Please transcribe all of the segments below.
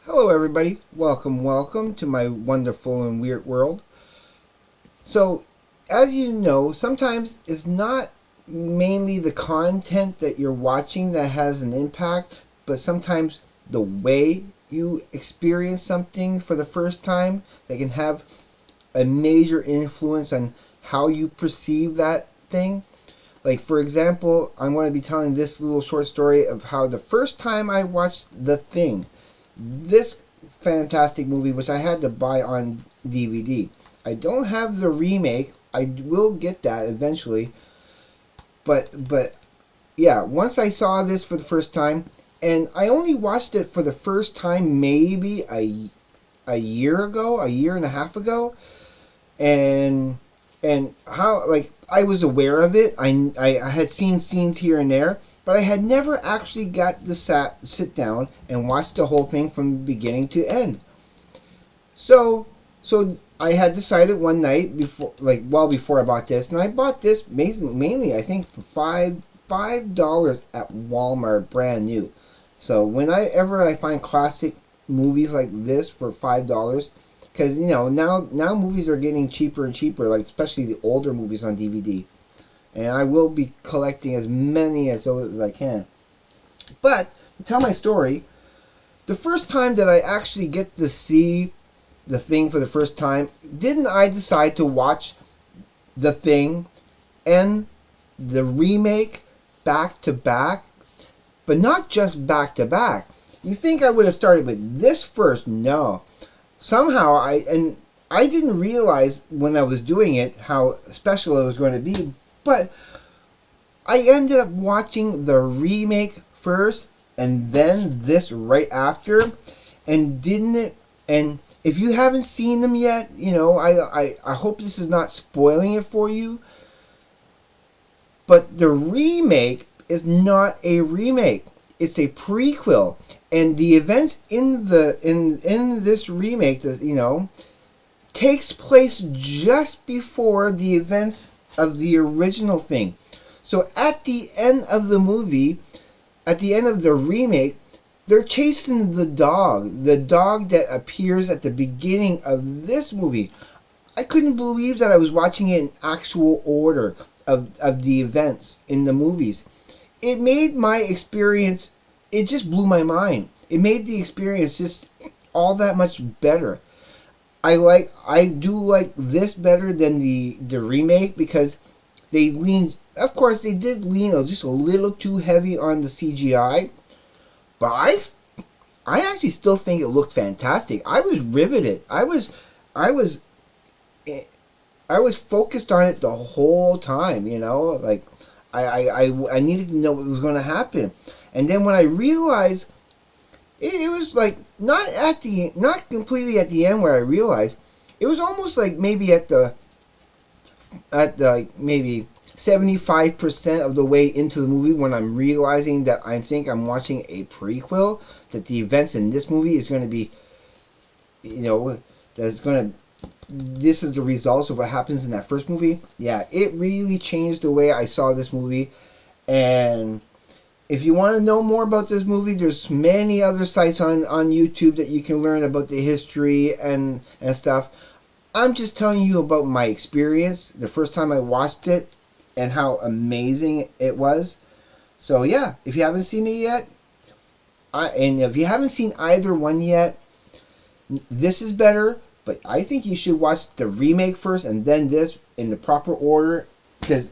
Hello everybody, welcome to my wonderful and weird world. So, as you know, sometimes it's not mainly the content that you're watching that has an impact, but sometimes the way you experience something for the first time that can have a major influence on how you perceive that thing. Like, for example, I'm going to be telling this little short story of how the first time I watched The Thing, this fantastic movie, which I had to buy on DVD. I don't have the remake. I will get that eventually. But yeah, once I saw this for the first time, and I only watched it for the first time maybe a year ago, a year and a half ago, and how, like, I was aware of it. I had seen scenes here and there, but I had never actually got to sit down and watch the whole thing from beginning to end. So I had decided one night before, like, well before I bought this, and I bought this mainly I think for $5 at Walmart, brand new. So whenever I find classic movies like this for $5, because now movies are getting cheaper and cheaper, like especially the older movies on DVD, and I will be collecting as many as I can. But to tell my story, the first time that I actually get to see The Thing for the first time, didn't I decide to watch The Thing and the remake back to back? But not just back to back. You think I would have started with this first? No. Somehow I didn't realize when I was doing it how special it was going to be, but I ended up watching the remake first and then this right after, and didn't it? And if you haven't seen them yet, I hope this is not spoiling it for you. But the remake is not a remake; it's a prequel, and the events in this remake, takes place just before the events of the original thing. So at the end of the movie, at the end of the remake, they're chasing the dog that appears at the beginning of this movie. I couldn't believe that I was watching it in actual order of the events in the movies. It made my experience, it just blew my mind. It made the experience just all that much better. I do like this better than the remake, because they leaned, of course they did lean just a little too heavy on the CGI, but I actually still think it looked fantastic. I was riveted. I was focused on it the whole time. Like I needed to know what was going to happen, and then when I realized it was like not completely at the end where I realized, it was almost like maybe at the like maybe 75% of the way into the movie, when I'm realizing that I think I'm watching a prequel, that the events in this movie is going to be, that's going to, this is the results of what happens in that first movie. Yeah, it really changed the way I saw this movie. And if you want to know more about this movie, there's many other sites on YouTube that you can learn about the history and stuff. I'm just telling you about my experience the first time I watched it and how amazing it was. So yeah, if you haven't seen it yet, and if you haven't seen either one yet, this is better, but I think you should watch the remake first and then this in the proper order, because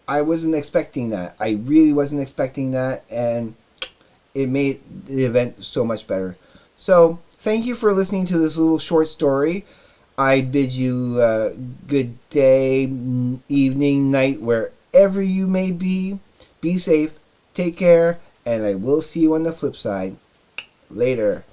I wasn't expecting that. I really wasn't expecting that, and it made the event so much better. So thank you for listening to this little short story. I bid you good day, evening, night, wherever you may be. Be safe, take care, and I will see you on the flip side. Later.